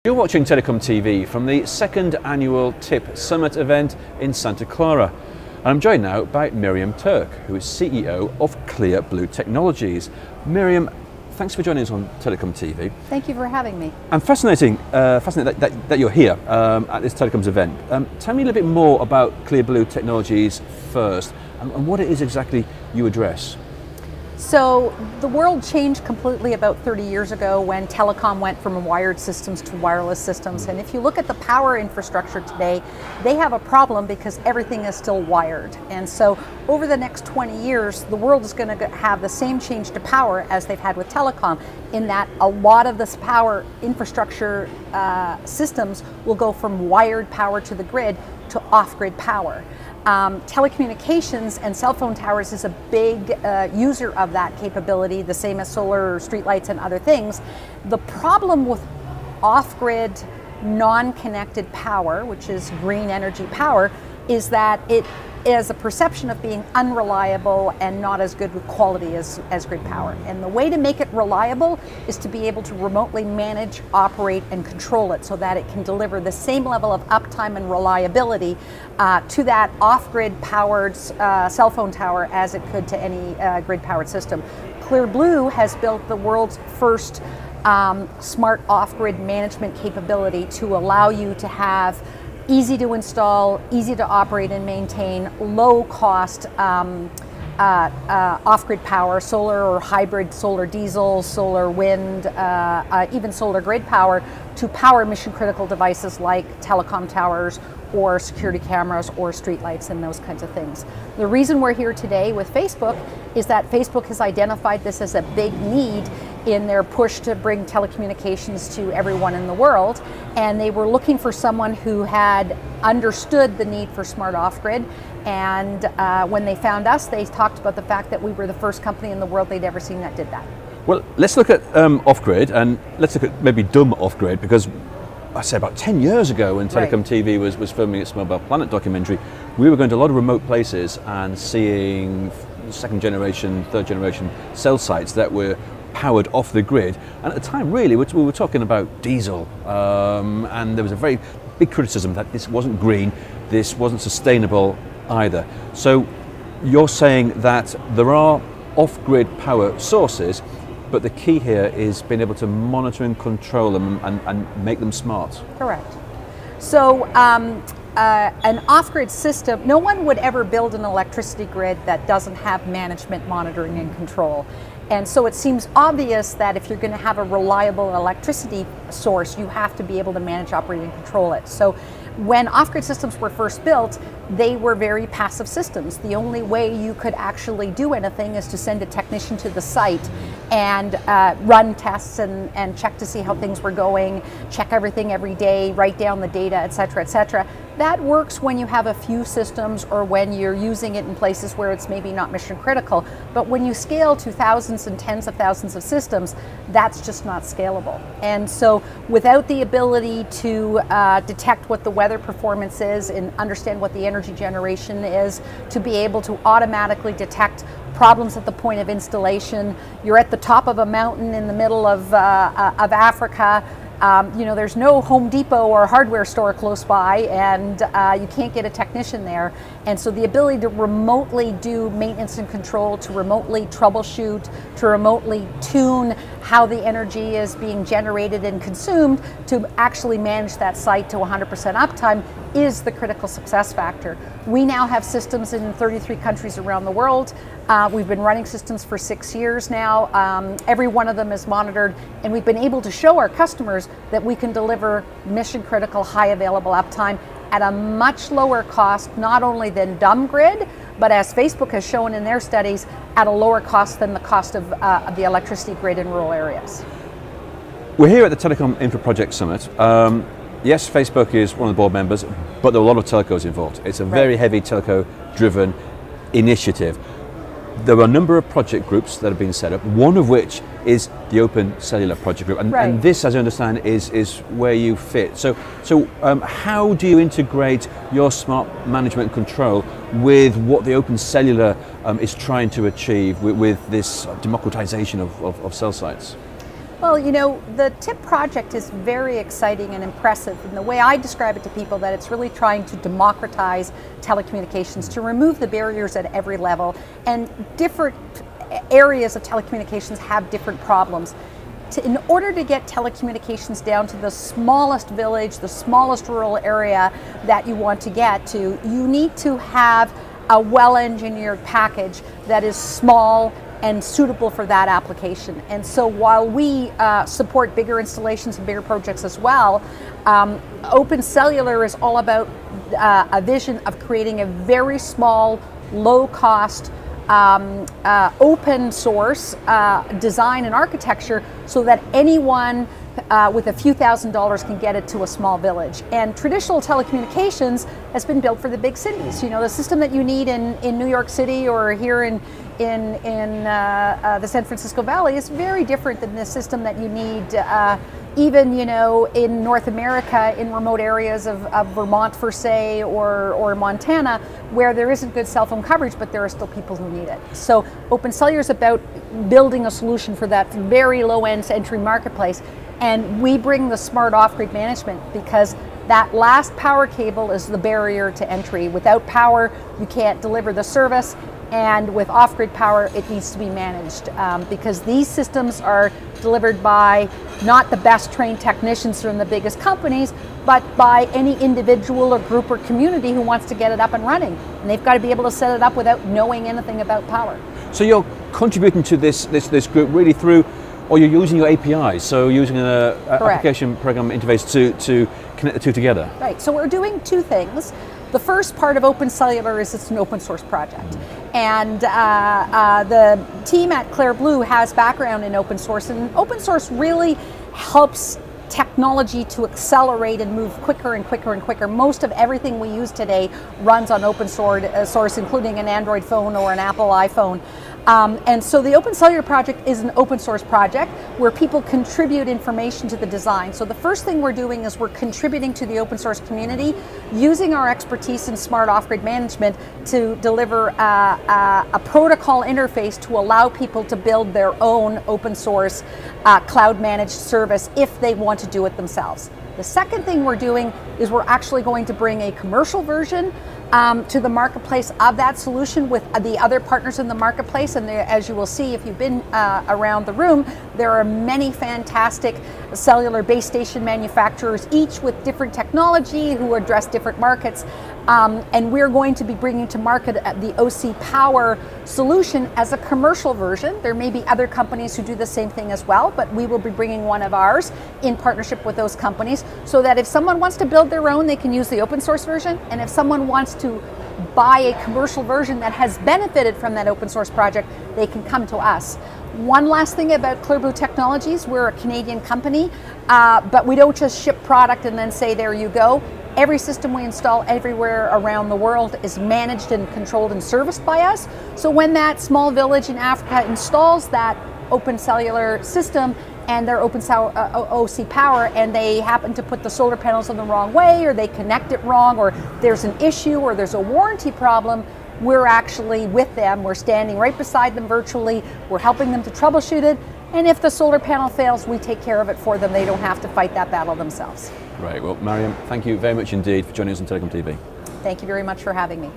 You're watching Telecom TV from the second annual TIP Summit event in Santa Clara. And I'm joined now by Miriam Turk, who is CEO of Clear Blue Technologies. Miriam, thanks for joining us on Telecom TV. Thank you for having me. And fascinating that you're here at this Telecoms event. Tell me a little bit more about Clear Blue Technologies first, and what it is exactly you address. So the world changed completely about 30 years ago when telecom went from wired systems to wireless systems. And if you look at the power infrastructure today, they have a problem because everything is still wired. And so over the next 20 years, the world is going to have the same change to power as they've had with telecom, in that a lot of this power infrastructure systems will go from wired power to the grid to off-grid power. Telecommunications and cell phone towers is a big user of that capability, the same as solar streetlights and other things. The problem with off-grid, non-connected power, which is green energy power, is that it is a perception of being unreliable and not as good with quality as grid power. And the way to make it reliable is to be able to remotely manage, operate, and control it so that it can deliver the same level of uptime and reliability to that off-grid powered cell phone tower as it could to any grid-powered system. Clear Blue has built the world's first smart off-grid management capability to allow you to have easy to install, easy to operate and maintain, low cost off-grid power, solar or hybrid, solar diesel, solar wind, even solar grid power, to power mission critical devices like telecom towers or security cameras or streetlights and those kinds of things. The reason we're here today with Facebook is that Facebook has identified this as a big need in their push to bring telecommunications to everyone in the world, and they were looking for someone who had understood the need for smart off-grid. And when they found us, they talked about the fact that we were the first company in the world they'd ever seen that did that. Well, let's look at off-grid, and let's look at maybe dumb off-grid, because I say about 10 years ago when Telecom TV was filming its Mobile Planet documentary, we were going to a lot of remote places and seeing second generation, third generation cell sites that were powered off the grid. And at the time, really, we were talking about diesel, and there was a very big criticism that this wasn't green, this wasn't sustainable either. So you're saying that there are off-grid power sources, but the key here is being able to monitor and control them and make them smart. Correct. So an off-grid system, no one would ever build an electricity grid that doesn't have management, monitoring, and control. And so it seems obvious that if you're going to have a reliable electricity source, you have to be able to manage, operate, and control it. So when off-grid systems were first built, they were very passive systems. The only way you could actually do anything is to send a technician to the site and run tests and check to see how things were going, check everything every day, write down the data, et cetera, et cetera. That works when you have a few systems or when you're using it in places where it's maybe not mission critical. But when you scale to thousands and tens of thousands of systems, that's just not scalable. And so without the ability to detect what the weather performance is and understand what the energy generation is, to be able to automatically detect problems at the point of installation, you're at the top of a mountain in the middle of Africa, you know, there's no Home Depot or hardware store close by, and you can't get a technician there. And so the ability to remotely do maintenance and control, to remotely troubleshoot, to remotely tune how the energy is being generated and consumed, to actually manage that site to 100% uptime is the critical success factor. We now have systems in 33 countries around the world. We've been running systems for 6 years now. Every one of them is monitored, and we've been able to show our customers that we can deliver mission critical, high available uptime at a much lower cost, not only than dumb grid, but as Facebook has shown in their studies, at a lower cost than the cost of the electricity grid in rural areas. We're here at the Telecom Infra Project Summit. Yes, Facebook is one of the board members, but there are a lot of telcos involved. It's a very heavy telco-driven initiative. there are a number of project groups that have been set up, one of which is the OpenCellular project group, and, right. and this, as I understand, is where you fit. So how do you integrate your smart management and control with what the OpenCellular is trying to achieve with this democratization of cell sites? Well, you know, the TIP project is very exciting and impressive. And the way I describe it to people, that it's really trying to democratize telecommunications, to remove the barriers at every level. And different areas of telecommunications have different problems. In order to get telecommunications down to the smallest village, the smallest rural area that you want to get to, you need to have a well-engineered package that is small and suitable for that application. And so while we support bigger installations and bigger projects as well, OpenCellular is all about a vision of creating a very small, low-cost, open source design and architecture so that anyone with a few $1,000s can get it to a small village. And traditional telecommunications has been built for the big cities. You know, the system that you need in New York City or here in the San Francisco Valley is very different than the system that you need even, you know, in North America, in remote areas of Vermont, for say, or Montana, where there isn't good cell phone coverage, but there are still people who need it. So OpenCellular is about building a solution for that very low-end entry marketplace. And we bring the smart off-grid management because that last power cable is the barrier to entry. Without power, you can't deliver the service. And with off-grid power, it needs to be managed because these systems are delivered by not the best trained technicians from the biggest companies, but by any individual or group or community who wants to get it up and running. And they've got to be able to set it up without knowing anything about power. So you're contributing to this group really through, or you're using your APIs, so using an application program interface to connect the two together. Right, so we're doing two things. The first part of OpenCellular is it's an open source project. And the team at Clear Blue has background in open source, and open source really helps technology to accelerate and move quicker and quicker and quicker. Most of everything we use today runs on open source, including an Android phone or an Apple iPhone. And so the OpenCellular project is an open source project where people contribute information to the design. So the first thing we're doing is we're contributing to the open source community, using our expertise in smart off-grid management to deliver a protocol interface to allow people to build their own open source cloud managed service if they want to do it themselves. The second thing we're doing is we're actually going to bring a commercial version to the marketplace of that solution with the other partners in the marketplace. And there, as you will see if you've been around the room, there are many fantastic cellular base station manufacturers, each with different technology who address different markets. And we're going to be bringing to market the OC Power solution as a commercial version. There may be other companies who do the same thing as well, but we will be bringing one of ours in partnership with those companies so that if someone wants to build their own, they can use the open source version. And if someone wants to buy a commercial version that has benefited from that open source project, they can come to us. One last thing about Clear Blue Technologies, we're a Canadian company, but we don't just ship product and then say, there you go. Every system we install everywhere around the world is managed and controlled and serviced by us. So when that small village in Africa installs that OpenCellular system and their OC Power, and they happen to put the solar panels in the wrong way, or they connect it wrong, or there's an issue, or there's a warranty problem, we're actually with them. We're standing right beside them virtually. We're helping them to troubleshoot it. And if the solar panel fails, we take care of it for them. They don't have to fight that battle themselves. Right, well, Mariam, thank you very much indeed for joining us on Telecom TV. Thank you very much for having me.